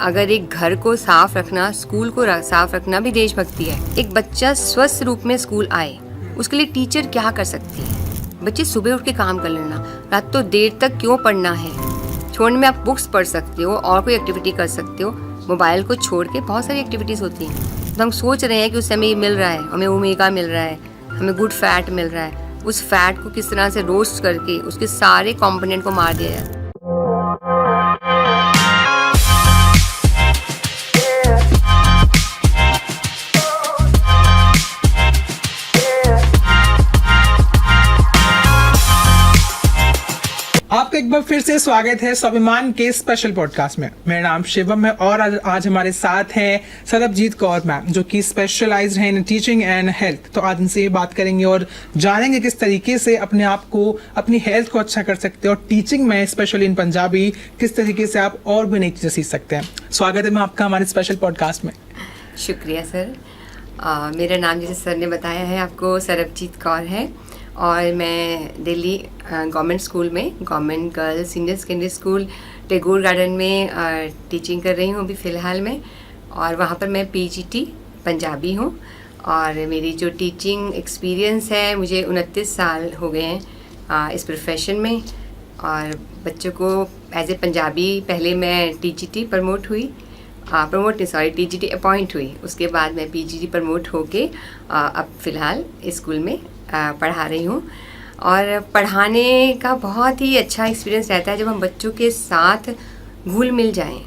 अगर एक घर को साफ रखना, स्कूल को साफ रखना भी देशभक्ति है। एक बच्चा स्वस्थ रूप में स्कूल आए, उसके लिए टीचर क्या कर सकती है? बच्चे सुबह उठ के काम कर लेना, रात तो देर तक क्यों पढ़ना है? छोड़ने में आप बुक्स पढ़ सकते हो और कोई एक्टिविटी कर सकते हो। मोबाइल को छोड़ के बहुत सारी एक्टिविटीज़ होती हैं। तो हम सोच रहे हैं कि उससे हमें ये मिल रहा है, हमें ओमेगा मिल रहा है, हमें गुड फैट मिल रहा है। उस फैट को किस तरह से रोस्ट करके उसके सारे कंपोनेंट को मार दिया जाए। आपका एक बार फिर से स्वागत है स्वाभिमान के स्पेशल पॉडकास्ट में। मेरा नाम शिवम है और आज हमारे साथ हैं सरबजीत कौर मैम, जो कि स्पेशलाइज्ड हैं इन टीचिंग एंड हेल्थ। तो आज उनसे बात करेंगे और जानेंगे किस तरीके से अपने आप को, अपनी हेल्थ को अच्छा कर सकते हैं और टीचिंग में स्पेशली इन पंजाबी किस तरीके से आप और भी नई चीज़ें सीख सकते हैं। स्वागत है मैम आपका हमारे स्पेशल पॉडकास्ट में। शुक्रिया सर। मेरा नाम जैसे सर ने बताया है आपको सरबजीत कौर है और मैं दिल्ली गवर्नमेंट स्कूल में, government girls senior secondary school Tagore garden में टीचिंग कर रही हूँ अभी फ़िलहाल में। और वहाँ पर मैं पीजीटी पंजाबी हूँ और मेरी जो टीचिंग एक्सपीरियंस है, मुझे 29 साल हो गए हैं इस प्रोफेशन में। और बच्चों को एज ए पंजाबी पहले मैं टीजीटी टीजीटी अपॉइंट हुई, उसके बाद मैं पीजीटी प्रमोट होके अब फ़िलहाल स्कूल में पढ़ा रही हूँ। और पढ़ाने का बहुत ही अच्छा एक्सपीरियंस रहता है जब हम बच्चों के साथ घुल मिल जाएं,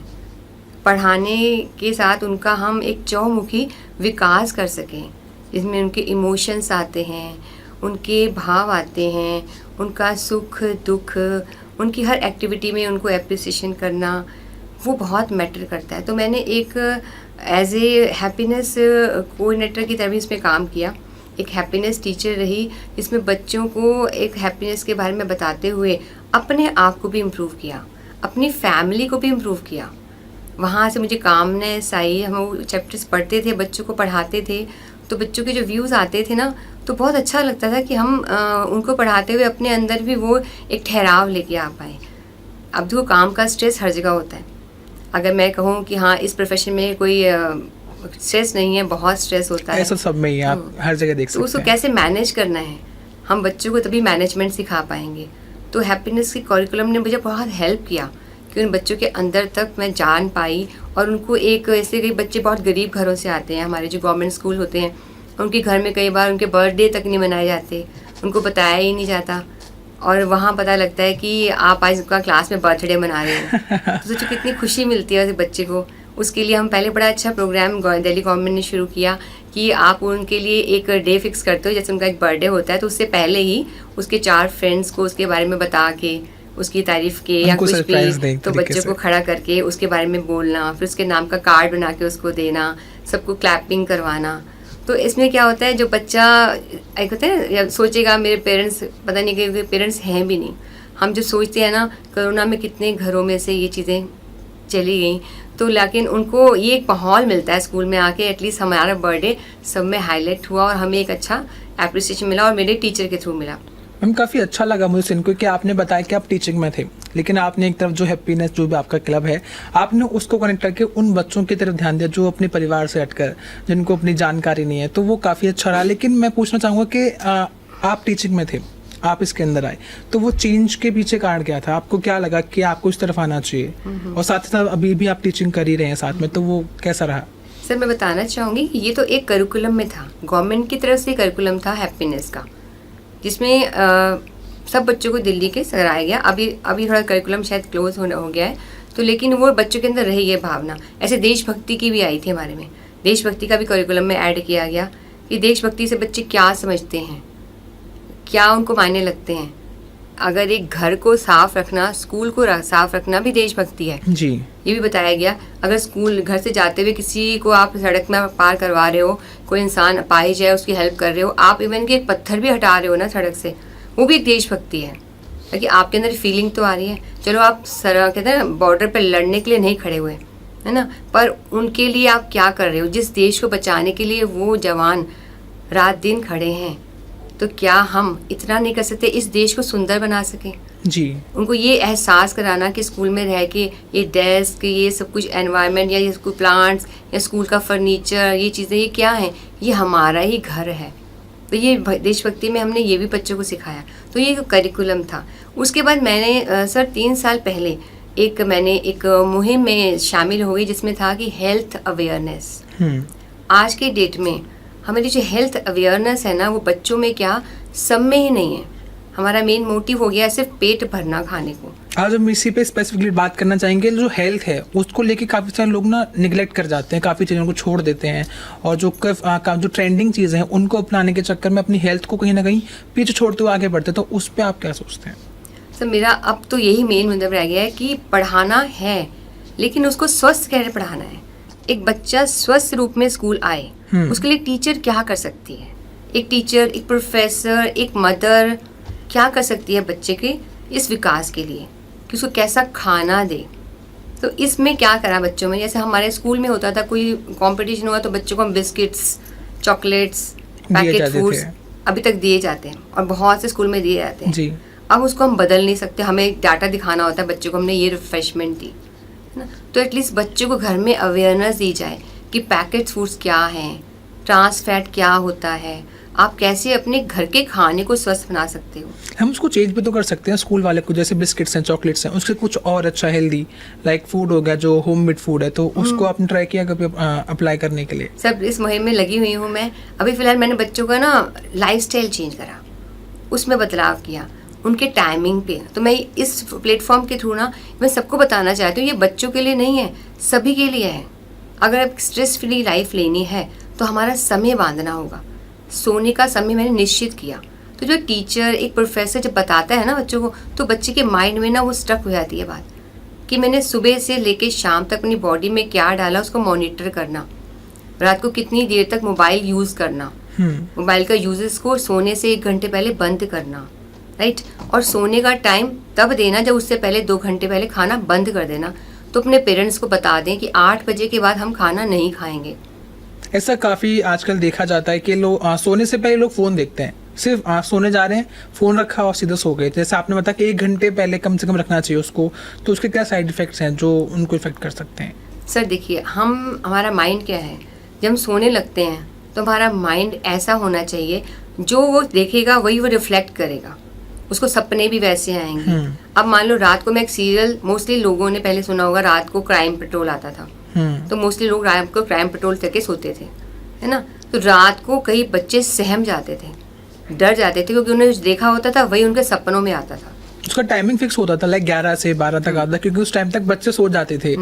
पढ़ाने के साथ उनका हम एक चौमुखी विकास कर सकें, जिसमें उनके इमोशंस आते हैं, उनके भाव आते हैं, उनका सुख दुख, उनकी हर एक्टिविटी में उनको एप्रिसिएशन करना, वो बहुत मैटर करता है। तो मैंने एक एज ए हैप्पीनेस कोऑर्डिनेटर की तरह भी इसमें काम किया, एक हैप्पीनेस टीचर रही, जिसमें बच्चों को एक हैप्पीनेस के बारे में बताते हुए अपने आप को भी इम्प्रूव किया, अपनी फैमिली को भी इम्प्रूव किया। वहाँ से मुझे कामनेस आई। हम वो चैप्टर्स पढ़ते थे, बच्चों को पढ़ाते थे, तो बच्चों के जो व्यूज़ आते थे ना, तो बहुत अच्छा लगता था कि हम उनको पढ़ाते हुए अपने अंदर भी वो एक ठहराव लेके आ पाए। अब देखो, काम का स्ट्रेस हर जगह होता है। अगर मैं कहूँ कि हाँ इस प्रोफेशन में कोई स्ट्रेस नहीं है, बहुत स्ट्रेस होता है, ऐसा सब में ही आप हर जगह देख सकते हैं। उसको कैसे मैनेज करना है, हम बच्चों को तभी मैनेजमेंट सिखा पाएंगे। तो हैप्पीनेस की करिकुलम ने मुझे बहुत हेल्प किया कि उन बच्चों के अंदर तक मैं जान पाई। और उनको एक ऐसे, कई बच्चे बहुत गरीब घरों से आते हैं, हमारे जो गवर्नमेंट स्कूल होते हैं, उनके घर में कई बार उनके बर्थडे तक नहीं मनाए जाते, उनको बताया ही नहीं जाता, और वहाँ पता लगता है कि आप आज उनका क्लास में बर्थडे मना रहे हो। तो सोचो कितनी खुशी मिलती है उस बच्चे को। उसके लिए हम पहले बड़ा अच्छा प्रोग्राम दिल्ली गवर्नमेंट ने शुरू किया कि आप उनके लिए एक डे फिक्स करते हो, जैसे उनका एक बर्थडे होता है तो उससे पहले ही उसके 4 फ्रेंड्स को उसके बारे में बता के, उसकी तारीफ के या कुछ भी, तो बच्चों को खड़ा करके उसके बारे में बोलना, फिर उसके नाम का कार्ड बना के उसको देना, सबको क्लैपिंग करवाना। तो इसमें क्या होता है, जो बच्चा एक होता है सोचेगा मेरे पेरेंट्स, पता नहीं कि पेरेंट्स हैं भी नहीं। हम जो सोचते हैं ना, कोरोना में कितने घरों में से ये चीज़ें चली गई, तो लेकिन उनको ये एक माहौल मिलता है स्कूल में आके, एटलीस्ट हमारा बर्थडे सब में हाईलाइट हुआ और हमें एक अच्छा एप्रिसिएशन मिला और मेरे टीचर के थ्रू मिला। मैम काफ़ी अच्छा लगा मुझे सुनकर कि आपने बताया कि आप टीचिंग में थे, लेकिन आपने एक तरफ जो हैप्पीनेस, जो भी आपका क्लब है, आपने उसको कनेक्ट करके उन बच्चों की तरफ ध्यान दिया जो अपने परिवार से हटकर, जिनको अपनी जानकारी नहीं है, तो वो काफ़ी अच्छा रहा। लेकिन मैं पूछना चाहूँगा कि आप टीचिंग में थे, आप इसके अंदर आए, तो वो चेंज के पीछे कारण क्या था? आपको क्या लगा कि आपको इस तरफ आना चाहिए? और साथ ही साथ अभी भी आप टीचिंग कर ही रहे हैं साथ में, तो वो कैसा रहा? सर, मैं बताना चाहूँगी कि ये तो एक करिकुलम में था, गवर्नमेंट की तरफ से करिकुलम था हैप्पीनेस का, जिसमें सब बच्चों को दिल्ली के कराया गया। अभी थोड़ा करिकुलम शायद क्लोज हो गया है, तो लेकिन वो बच्चों के अंदर रही है भावना। ऐसे देशभक्ति की भी आई थी हमारे में, देशभक्ति का भी करिकुलम में ऐड किया गया कि देशभक्ति से बच्चे क्या समझते हैं, क्या उनको मायने लगते हैं। अगर एक घर को साफ रखना, स्कूल को साफ रखना भी देशभक्ति है जी, ये भी बताया गया। अगर स्कूल घर से जाते हुए किसी को आप सड़क में पार करवा रहे हो, कोई इंसान पाई जाए उसकी हेल्प कर रहे हो, आप इवन के एक पत्थर भी हटा रहे हो ना सड़क से, वो भी एक देशभक्ति है, क्योंकि आपके अंदर फीलिंग तो आ रही है। चलो आप कहते हैं ना, बॉर्डर पर लड़ने के लिए नहीं खड़े हुए, है ना, पर उनके लिए आप क्या कर रहे हो? जिस देश को बचाने के लिए वो जवान रात दिन खड़े हैं, तो क्या हम इतना नहीं कर सकते इस देश को सुंदर बना सकें? जी। उनको ये एहसास कराना कि स्कूल में रह के ये डेस्क, ये सब कुछ एनवायरनमेंट या ये स्कूल प्लांट्स या स्कूल का फर्नीचर, ये चीज़ें ये क्या है, ये हमारा ही घर है। तो ये देशभक्ति में हमने ये भी बच्चों को सिखाया। तो ये करिकुलम था। उसके बाद मैंने सर 3 साल पहले मैंने एक मुहिम में शामिल हो गई जिसमें था कि हेल्थ अवेयरनेस। आज के डेट में हमारी जो हेल्थ अवेयरनेस है ना, वो बच्चों में क्या सब में ही नहीं है। हमारा मेन मोटिव हो गया सिर्फ पेट भरना खाने को। आज हम इसी पे स्पेसिफिकली बात करना चाहेंगे, जो हेल्थ है उसको लेके काफ़ी सारे लोग ना निगलेक्ट कर जाते हैं, काफ़ी चीज़ों को छोड़ देते हैं और जो ट्रेंडिंग चीज़ें हैं उनको अपनाने के चक्कर में अपनी हेल्थ को कहीं ना कहीं पीछे छोड़ते हुए आगे बढ़ते हैं। तो उस पर आप क्या सोचते हैं? सर मेरा अब तो यही मेन मतलब रह गया है कि पढ़ाना है, लेकिन उसको स्वस्थ कैसे पढ़ाना है। एक बच्चा स्वस्थ रूप में स्कूल आए, उसके लिए टीचर क्या कर सकती है? एक टीचर, एक प्रोफेसर, एक मदर क्या कर सकती है बच्चे के इस विकास के लिए कि उसको कैसा खाना दे। तो इसमें क्या करा बच्चों में, जैसे हमारे स्कूल में होता था कोई कंपटीशन हुआ तो बच्चों को हम बिस्किट्स, चॉकलेट्स, पैकेट फूड्स अभी तक दिए जाते हैं और बहुत से स्कूल में दिए जाते हैं जी। अब उसको हम बदल नहीं सकते, हमें डाटा दिखाना होता है बच्चों को हमने ये रिफ्रेशमेंट दी है ना। तो एटलीस्ट बच्चों को घर में अवेयरनेस दी जाए कि पैकेट फूड्स क्या हैं, ट्रांस फैट क्या होता है, आप कैसे अपने घर के खाने को स्वस्थ बना सकते हो। हम उसको चेंज भी तो कर सकते हैं स्कूल वाले को, जैसे बिस्किट्स हैं, चॉकलेट्स हैं, उससे कुछ और अच्छा हेल्दी लाइक फूड हो गया जो होम मेड फूड है, तो उसको आपने ट्राई किया कभी अप्लाई करने के लिए? सब इस मुहिम में लगी हुई हूँ मैं। अभी फिलहाल मैंने बच्चों का ना लाइफस्टाइल चेंज करा, उसमें बदलाव किया उनके टाइमिंग पे। तो मैं इस प्लेटफॉर्म के थ्रू ना मैं सबको बताना चाहती हूँ, ये बच्चों के लिए नहीं है, सभी के लिए है। अगर आप स्ट्रेस फ्री लाइफ लेनी है तो हमारा समय बांधना होगा। सोने का समय मैंने निश्चित किया। तो जो टीचर, एक प्रोफेसर जब बताता है ना बच्चों को, तो बच्चे के माइंड में ना वो स्टक हो जाती है बात कि मैंने सुबह से लेके शाम तक अपनी बॉडी में क्या डाला, उसको मॉनिटर करना। रात को कितनी देर तक मोबाइल यूज़ करना, मोबाइल का यूजेस को सोने से 1 घंटे पहले बंद करना, राइट। और सोने का टाइम तब देना जब उससे पहले 2 घंटे पहले खाना बंद कर देना। तो अपने पेरेंट्स को बता दें कि 8 बजे के बाद हम खाना नहीं खाएंगे। ऐसा काफ़ी आजकल देखा जाता है कि लोग सोने से पहले लोग फ़ोन देखते हैं, सिर्फ सोने जा रहे हैं, फ़ोन रखा और सीधा सो गए। जैसे आपने बताया कि 1 घंटे पहले कम से कम रखना चाहिए उसको, तो उसके क्या साइड इफ़ेक्ट्स हैं जो उनको इफेक्ट कर सकते हैं? सर देखिए, हमारा माइंड क्या है, जब हम सोने लगते हैं तो हमारा माइंड ऐसा होना चाहिए जो वो देखेगा वही वो रिफ्लेक्ट करेगा, उसको सपने भी वैसे आएंगे। अब मान लो रात को मैं एक सीरियल, मोस्टली लोगों ने पहले सुना होगा, रात को क्राइम पेट्रोल आता था, तो मोस्टली लोग रात को क्राइम पेट्रोल करके सोते थे, है ना। तो रात को कई बच्चे सहम जाते थे, डर जाते थे, क्योंकि उन्होंने जो देखा होता था वही उनके सपनों में आता था। उसका टाइमिंग फिक्स होता था, लाइक 11 से 12 तक आता, क्योंकि उस टाइम तक बच्चे सो जाते थे।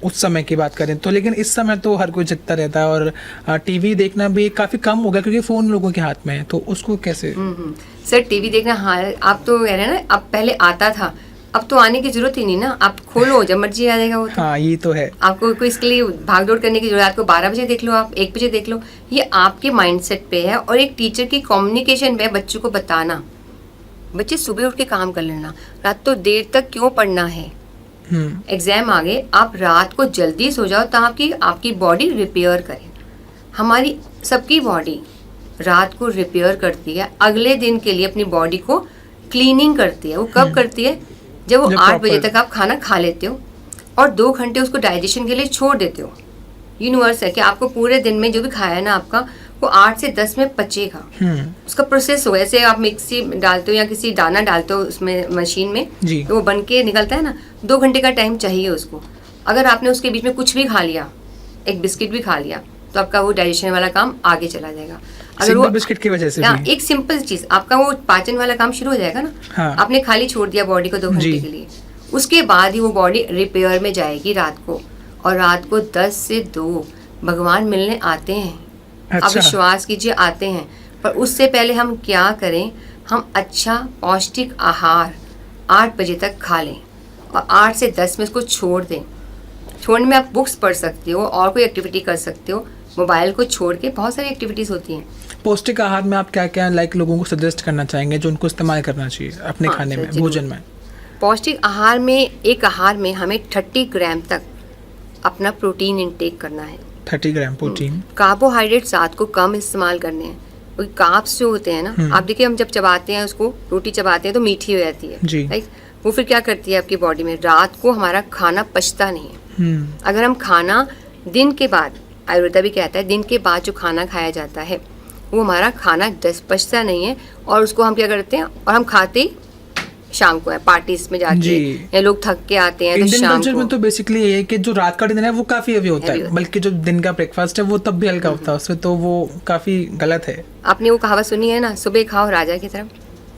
उस समय की बात करें तो, लेकिन इस समय तो हर कोई जगता रहता है और टीवी देखना भी काफ़ी कम हो गया क्योंकि फ़ोन लोगों के हाथ में है। तो उसको कैसे? सर टीवी देखना, हाँ आप तो कह रहे हैं ना, अब पहले आता था, अब तो आने की जरूरत ही नहीं ना, आप खोलो जब मर्जी आ जाएगा वो तो। हाँ ये तो है, आपको कोई इसके लिए भागदौड़ करने की जरूरत, आपको 12 बजे देख लो, आप 1 बजे देख लो, ये आपके माइंडसेट पे है और एक टीचर की कम्युनिकेशन पे है बच्चों को बताना। बच्चे सुबह उठ के काम कर लेना, रात तो देर तक क्यों पढ़ना है, एग्जाम आ गए, आप रात को जल्दी सो जाओ तो आपकी बॉडी रिपेयर करे। हमारी सबकी बॉडी रात को रिपेयर करती है, अगले दिन के लिए अपनी बॉडी को क्लीनिंग करती है। वो कब करती है? जब वो 8 बजे तक आप खाना खा लेते हो और 2 घंटे उसको डाइजेशन के लिए छोड़ देते हो। यूनिवर्स है कि आपको पूरे दिन में जो भी खाया है ना आपका, वो 8 से 10 में पचेगा, उसका प्रोसेस हो। ऐसे आप मिक्सी डालते हो या किसी दाना डालते हो उसमें मशीन में, तो वो बन के निकलता है ना, 2 घंटे का टाइम चाहिए उसको। अगर आपने उसके बीच में कुछ भी खा लिया, एक बिस्किट भी खा लिया, तो आपका वो डाइजेशन वाला काम आगे चला जाएगा। अगर वो बिस्किट की वजह से भी। एक सिंपल चीज, आपका वो पाचन वाला काम शुरू हो जाएगा ना। हाँ। आपने खाली छोड़ दिया बॉडी को 2 घंटे के लिए, उसके बाद ही वो बॉडी रिपेयर में जाएगी रात को। और रात को 10 से 2 भगवान मिलने आते हैं। अच्छा। आप विश्वास कीजिए आते हैं, पर उससे पहले हम क्या करें, हम अच्छा पौष्टिक आहार 8 बजे तक खा लें और 8 से 10 में उसको छोड़ दें। छोड़ने में आप बुक्स पढ़ सकते हो और कोई एक्टिविटी कर सकते हो, मोबाइल को छोड़ के बहुत सारी एक्टिविटीज़ होती हैं। पौष्टिक आहार में आप क्या क्या लोगों को सजेस्ट करना चाहेंगे जो उनको इस्तेमाल करना चाहिए अपने खाने में, भोजन में? पौष्टिक आहार में, एक आहार में हमें 30 ग्राम तक अपना प्रोटीन इंटेक करना है। 30 ग्राम प्रोटीन। कार्बोहाइड्रेट रात को कम इस्तेमाल करने हैं। क्योंकि कार्ब्स जो होते हैं ना, आप देखिए हम जब चबाते हैं उसको, रोटी चबाते हैं तो मीठी हो जाती है, जी। राइट। वो फिर क्या करती है आपकी बॉडी में, रात को हमारा खाना पचता नहीं है। अगर हम खाना दिन के बाद, आयुर्वेदा भी कहता है दिन के बाद जो खाना खाया जाता है वो हमारा खाना पचता नहीं है, और उसको हम क्या करते हैं, और हम खाते ही शाम को है पार्टीज में जाके, या लोग थक के आते हैं तो इंडियन शाम कल्चर को। में तो बेसिकली ये है कि जो रात का डिनर है वो काफी हेवी होता Heavy है, होता बल्कि जो दिन का ब्रेकफास्ट है वो तब भी हल्का होता है उससे, तो वो काफी गलत है। आपने वो कहावत सुनी है ना, सुबह खाओ राजा की तरफ,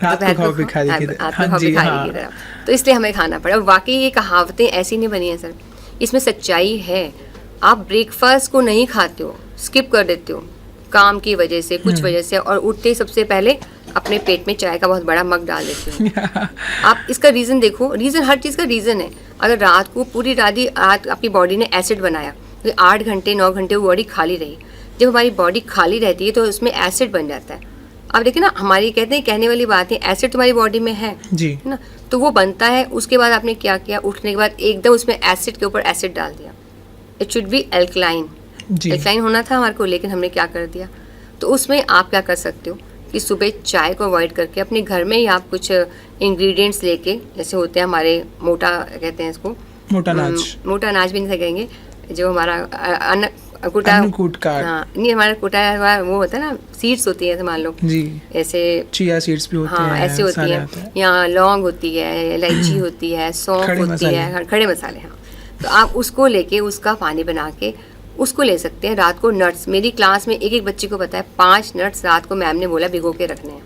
रात को दोपहर खाओ भिखारी की तरह। रात को हाँ खाओ जी, भिखारी हाँ। की तरफ। तो इसलिए हमें खाना पड़ा। और वाकई ये कहावतें ऐसी नहीं बनी है सर, इसमें सच्चाई है। आप ब्रेकफास्ट को नहीं खाते हो, स्किप कर देते हो काम की वजह से, कुछ वजह से, और उठते ही सबसे पहले अपने पेट में चाय का बहुत बड़ा मग डाल देते हो। आप इसका रीज़न देखो, रीज़न हर चीज़ का रीज़न है। अगर रात को पूरी रात आपकी बॉडी ने एसिड बनाया, तो 8 घंटे 9 घंटे वो बॉडी खाली रही। जब हमारी बॉडी खाली रहती है तो उसमें एसिड बन जाता है। आप देखिए ना, हमारी कहते हैं कहने वाली बात है, एसिड तुम्हारी बॉडी में है जी ना, तो वो बनता है। उसके बाद आपने क्या किया, उठने के बाद एकदम उसमें एसिड के ऊपर एसिड डाल दिया। इट शुड बी एल्कलाइन, जी। एल्कलाइन होना था हमारे को, लेकिन हमने क्या कर दिया। तो उसमें आप क्या कर सकते हो कि सुबह चाय को अवॉइड करके अपने घर में ही आप कुछ इंग्रेडिएंट्स लेके, जैसे होते हैं हमारे मोटा, कहते हैं इसको मोटा अनाज, मोटा अनाज भी नहीं कहेंगे, जो हमारा अन्नकूट का, हाँ नहीं, हमारा कुटा हुआ वो होता है ना, सीड्स होती है, मान लो जी, ऐसे चिया सीड्स भी होते हाँ हैं, ऐसे होती सारे है, आते हैं। यहाँ लौंग होती है, इलायची होती है, सौंफ खड़े होती मसाले। है, खड़े मसाले। हाँ, तो आप उसको लेके उसका पानी बना के उसको ले सकते हैं। रात को नट्स, मेरी क्लास में एक एक बच्चे को पता है 5 नट्स रात को मैम ने बोला भिगो के रखने हैं,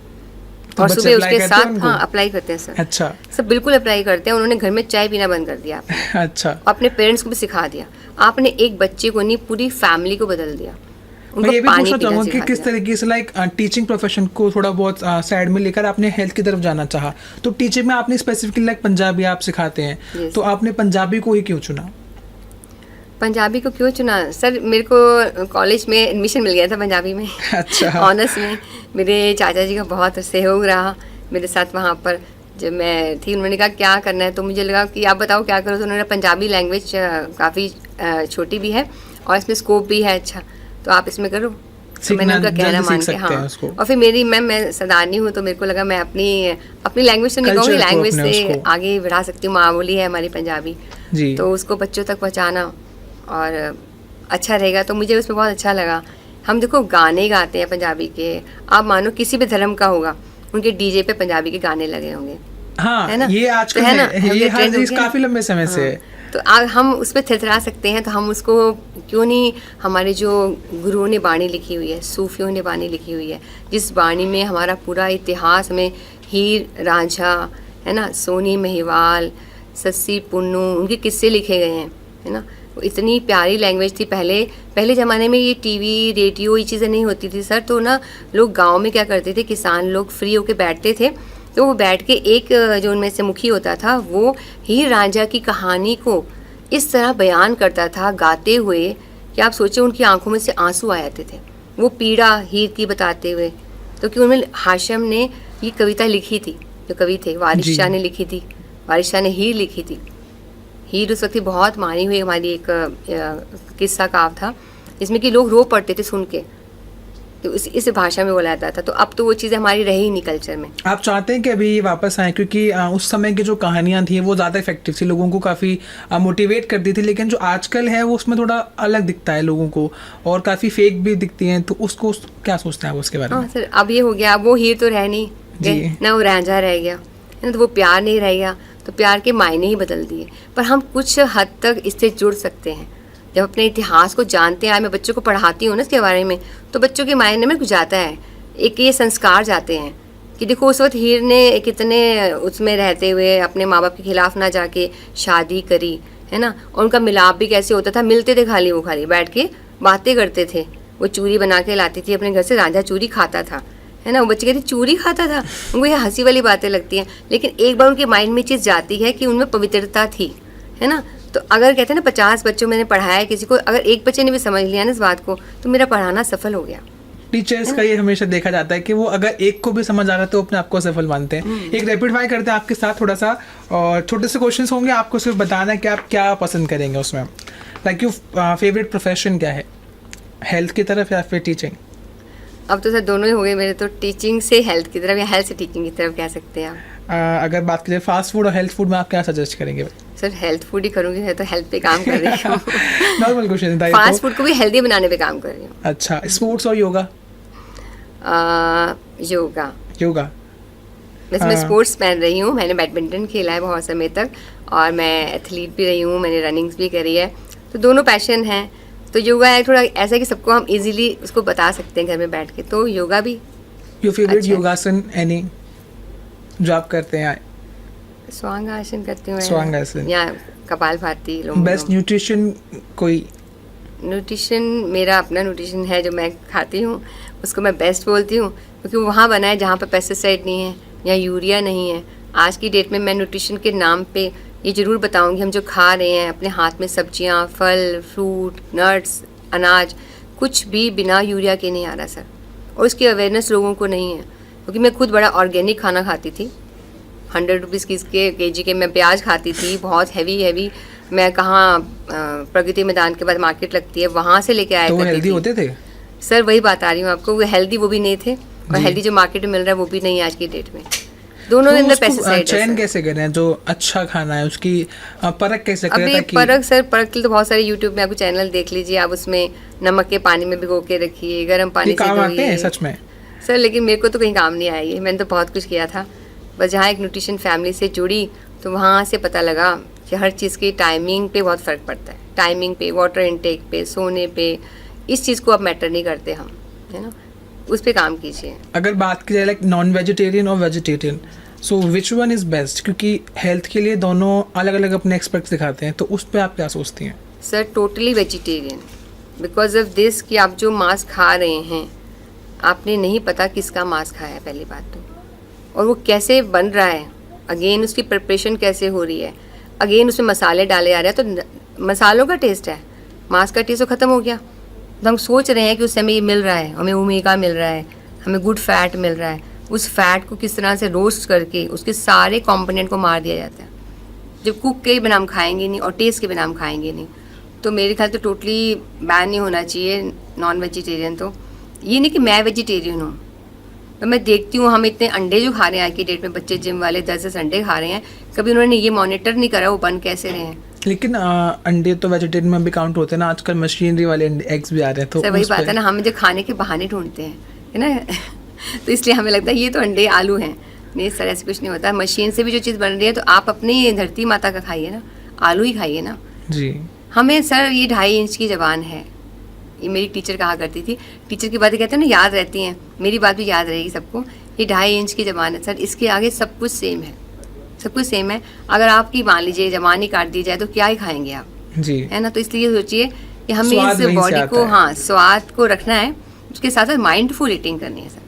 तो और बच्चे सुबह apply उसके करते हैं साथ उनको? हाँ अप्लाई करते हैं सर, अच्छा सब बिल्कुल अप्लाई करते हैं। उन्होंने घर में चाय पीना बंद कर दिया, अच्छा। अपने पेरेंट्स को भी सिखा दिया। आपने एक बच्चे को नहीं, पूरी फैमिली को बदल दिया। मैं ये भी पानी पूछना पीना चाहूंगा कि सिखा किस दिया। तरीके से लाइक टीचिंग प्रोफेशन को थोड़ा बहुत साइड में लेकर आपने हेल्थ की तरफ जाना चाहा, तो टीचिंग में आपने स्पेसिफिकली लाइक पंजाबी आप सिखाते हैं, Yes. तो आपने पंजाबी को ही क्यों चुना? पंजाबी को क्यों चुना सर, मेरे को कॉलेज में एडमिशन मिल गया था पंजाबी में अच्छा। ऑनर्स में। मेरे चाचा जी का बहुत सहयोग रहा मेरे साथ वहाँ पर जब मैं थी। उन्होंने कहा क्या करना है, तो मुझे लगा कि आप बताओ क्या करो। तो उन्होंने पंजाबी लैंग्वेज काफ़ी छोटी भी है और इसमें स्कोप भी है अच्छा, तो आप इसमें करो। तो मैंने उनका कहना मान के हाँ, और फिर मेरी मैं सदानी हूँ, तो मेरे को लगा मैं अपनी लैंग्वेज तो नहीं कहूँगी, लैंग्वेज से आगे बढ़ा सकती हूँ। माँ बोली है हमारी पंजाबी जी, तो उसको बच्चों तक पहुँचाना और अच्छा रहेगा, तो मुझे उसमें बहुत अच्छा लगा। हम देखो गाने गाते हैं पंजाबी के, आप मानो किसी भी धर्म का होगा, उनके डीजे पे पंजाबी के गाने लगे होंगे, हाँ, है ना? ये आजकल तो है ना, ये काफी लंबे समय से है। तो हम उस पर थरथरा सकते हैं, तो हम उसको क्यों नहीं, हमारे जो गुरुओं ने बाणी लिखी हुई है, सूफियों ने बाणी लिखी हुई है, जिस बाणी में हमारा पूरा इतिहास में हीर रांझा है ना, सोनी महिवाल, सस्सी पुन्नू, उनके किस्से लिखे गए हैं, है ना। इतनी प्यारी लैंग्वेज थी। पहले ज़माने में ये टीवी रेडियो ये चीज़ें नहीं होती थी सर, तो ना लोग गांव में क्या करते थे, किसान लोग फ्री होके बैठते थे, तो वो बैठ के एक जो उनमें से मुखी होता था वो हीर रांझा की कहानी को इस तरह बयान करता था गाते हुए कि आप सोचें उनकी आंखों में से आंसू आ जाते थे, वो पीड़ा हीर की बताते हुए। तो कि उनमें हाशम ने ये कविता लिखी थी, जो कवि थे वारिस शाह ने लिखी थी, वारिस शाह ने हीर लिखी थी। हीर उस वक्त बहुत मानी हुई हमारी एक किस्सा काव था, जिसमें कि लोग रो पड़ते थे सुन के, तो इस भाषा में बोला जाता था। तो अब तो वो चीज़ें हमारी रही ही नहीं कल्चर में। आप चाहते हैं कि अभी ये वापस आए, क्योंकि उस समय की जो कहानियां थी वो ज़्यादा इफेक्टिव थी, लोगों को काफ़ी मोटिवेट करती थी, लेकिन जो आजकल है वो उसमें थोड़ा अलग दिखता है लोगों को और काफ़ी फेक भी दिखती हैं, तो उसको क्या सोचते हैं आप उसके बारे में? हाँ सर, अब ये हो गया, अब वो हीर तो रह नहीं गए ना, वो रांझा रह गया है ना, तो वो प्यार नहीं रह गया, तो प्यार के मायने ही बदल दिए। पर हम कुछ हद तक इससे जुड़ सकते हैं जब अपने इतिहास को जानते हैं। मैं बच्चों को पढ़ाती हूँ ना इसके बारे में, तो बच्चों के मायने में कुछ जाता है, एक ये संस्कार जाते हैं कि देखो उस वक्त हीर ने कितने उसमें रहते हुए अपने माँ बाप के खिलाफ ना जाके शादी करी, है ना, और उनका मिलाप भी कैसे होता था, मिलते थे खाली, वो खाली बैठ के बातें करते थे। वो चूरी बना के लाती थी अपने घर से, रांझा चूरी खाता था, है ना, वो बच्चे कहते चूरी खाता था, उनको ये हंसी वाली बातें लगती हैं, लेकिन एक बार उनके माइंड में चीज़ जाती है कि उनमें पवित्रता थी, है ना। तो अगर कहते हैं ना 50 बच्चों मैंने पढ़ाया है किसी को, अगर एक बच्चे ने भी समझ लिया ना इस बात को, तो मेरा पढ़ाना सफल हो गया। टीचर्स का ये हमेशा देखा जाता है कि वो अगर एक को भी समझ आ रहा है तो अपने आप को सफल मानते हैं। एक रैपिड फायर करते हैं आपके साथ थोड़ा सा, और छोटे से क्वेश्चंस होंगे, आपको सिर्फ बताना है कि आप क्या पसंद करेंगे उसमें। लाइक यू फेवरेट प्रोफेशन क्या है, हेल्थ की तरफ या फिर टीचिंग? अब तो सर दोनों ही हो गए मेरे, तो टीचिंग से हेल्थ की तरफ या हेल्थ से टीचिंग की तरफ कह सकते हैं आप। अगर बात करें फास्ट फूड और हेल्थ फूड में आप क्या सजेस्ट करेंगे? सर हेल्थ फूड ही करूँगी, मैं तो हेल्थ पे काम कर रही हूँ। नॉर्मल क्वेश्चन था ये फास्ट तो। फूड को भी हेल्दी बनाने पे काम कर रही हूँ। अच्छा, स्पोर्ट्स और योगा? योगा। योगा वैसे मैं स्पोर्ट्स पहन रही हूँ, मैंने बैडमिंटन खेला है बहुत समय तक, और मैं एथलीट भी रही हूँ, मैंने रनिंग्स भी करी है, तो दोनों पैशन हैं। तो योगा है थोड़ा ऐसा कि सबको हम इजीली उसको बता सकते हैं घर में बैठ के, तो योगा भी। योर फेवरेट अच्छा। योगासन एनी जो आप करते हैं? स्वांग आसन करती हूँ मैं, स्वांग आसन। या कपालभाति, लोम बेस्ट न्यूट्रिशन कोई? न्यूट्रिशन, मेरा अपना न्यूट्रिशन है जो मैं खाती हूँ, उसको मैं बेस्ट बोलती हूँ, क्योंकि वो वहाँ बना है जहाँ पर पेस्टिसाइड नहीं है या यूरिया नहीं है। आज की डेट में मैं न्यूट्रिशन के नाम पे ये ज़रूर बताऊँगी, हम जो खा रहे हैं अपने हाथ में सब्जियाँ, फल, फ्रूट, नट्स, अनाज, कुछ भी बिना यूरिया के नहीं आ रहा सर, और उसकी अवेयरनेस लोगों को नहीं है। क्योंकि मैं खुद बड़ा ऑर्गेनिक खाना खाती थी, 100 रुपीज़ के केजी के मैं प्याज खाती थी, बहुत हैवी। मैं कहाँ प्रगति मैदान के बाद मार्केट लगती है, वहाँ से लेके आया तो वो करती हेल्दी थी। होते थे? सर वही बात आ रही हूँ आपको, वो हेल्दी वो भी नहीं थे, और जी। हेल्दी जो मार्केट में मिल रहा है वो भी नहीं है आज की डेट में। दोनों के तो अंदर उसको, पेस्टिसाइड चयन है। कैसे करें जो अच्छा खाना है, उसकी परख कैसे करें? अभी ताकि परख सर, परख के लिए तो बहुत सारे यूट्यूब में आपको चैनल देख लीजिए, आप उसमें नमक के पानी में भिगो के रखिए, गर्म ये पानी से काम आते हैं धोइए। सच में? सर लेकिन मेरे को तो कहीं काम नहीं आया ये, मैंने तो बहुत कुछ किया था, बस जहाँ एक न्यूट्रिशन फैमिली से जुड़ी तो वहाँ से पता लगा कि हर चीज़ की टाइमिंग पे बहुत फ़र्क पड़ता है, टाइमिंग पे, वाटर इनटेक पे, सोने पे, इस चीज़ को अब मैटर नहीं करते हम, है ना, उस पर काम कीजिए। अगर बात की जाए लाइक नॉन वेजिटेरियन और vegetarian, so which one is best? क्योंकि हेल्थ के लिए दोनों अलग अलग अपने एक्सपेक्ट्स दिखाते हैं, तो उस पर आप क्या सोचती हैं? Sir totally vegetarian, because of this कि आप जो मांस खा रहे हैं, आपने नहीं पता किसका मांस खाया है पहली बात तो, और वो कैसे बन रहा है, अगेन उसकी प्रिपरेशन कैसे हो रही है, अगेन उसमें मसाले डाले जा रहे हैं, तो मसालों का टेस्ट है, मांस का टेस्ट तो ख़त्म हो गया। तो हम सोच रहे हैं कि उससे हमें ये मिल रहा है, हमें ओमेगा मिल रहा है, हमें गुड फैट मिल रहा है, उस फैट को किस तरह से रोस्ट करके उसके सारे कंपोनेंट को मार दिया जाता है। जब कुक के बिना हम खाएंगे नहीं और टेस्ट के बिना हम खाएंगे नहीं, तो मेरे ख्याल तो टोटली बैन नहीं होना चाहिए नॉन वेजिटेरियन। तो ये नहीं कि मैं वेजिटेरियन हूँ, तो मैं देखती हूँ हम इतने अंडे जो खा रहे हैं आज की डेट में, बच्चे जिम वाले 10-10 अंडे खा रहे हैं, कभी उन्होंने ये मॉनिटर नहीं करा वो बन कैसे रहे हैं। लेकिन अंडे तो वेजिटेरियन में भी काउंट होते हैं ना, आजकल मशीनरी वाले एग्स भी आ रहे हैं, तो सर वही उस बात पे- है ना, हम जो खाने के बहाने ढूंढते हैं, है ना। तो इसलिए हमें लगता है ये तो अंडे आलू हैं, नहीं सर ऐसे कुछ नहीं होता। मशीन से भी जो चीज़ बन रही है, तो आप अपनी धरती माता का खाइए ना, आलू ही खाइए ना। जी। हमें सर ये 2.5 इंच की ज़बान है, ये मेरी टीचर कहा करती थी, टीचर की बातें कहते हैं ना याद रहती हैं, मेरी बात भी याद रहेगी सबको। ये 2.5 इंच की ज़बान है सर, इसके आगे सब कुछ सेम है, सब कुछ सेम है। अगर आपकी मान लीजिए ज़बान ही काट दी जाए तो क्या ही खाएंगे आप, जी। है ना। तो इसलिए सोचिए कि हमें स्वाद इस वहीं से बॉडी आता को, है। हाँ, स्वाद को रखना है, उसके साथ साथ माइंडफुल ईटिंग करनी है सर।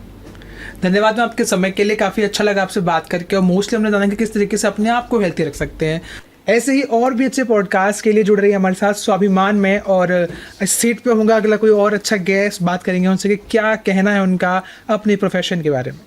धन्यवाद मैम आपके समय के लिए, काफ़ी अच्छा लगा आपसे बात करके, और मोस्टली हमने जाना कि किस तरीके से अपने आप को हेल्थी रख सकते हैं। ऐसे ही और भी अच्छे पॉडकास्ट के लिए जुड़ रही है हमारे साथ स्वाभिमान में, और इस सीट पे होगा अगला कोई और अच्छा गेस्ट, बात करेंगे उनसे कि क्या कहना है उनका अपने प्रोफेशन के बारे में।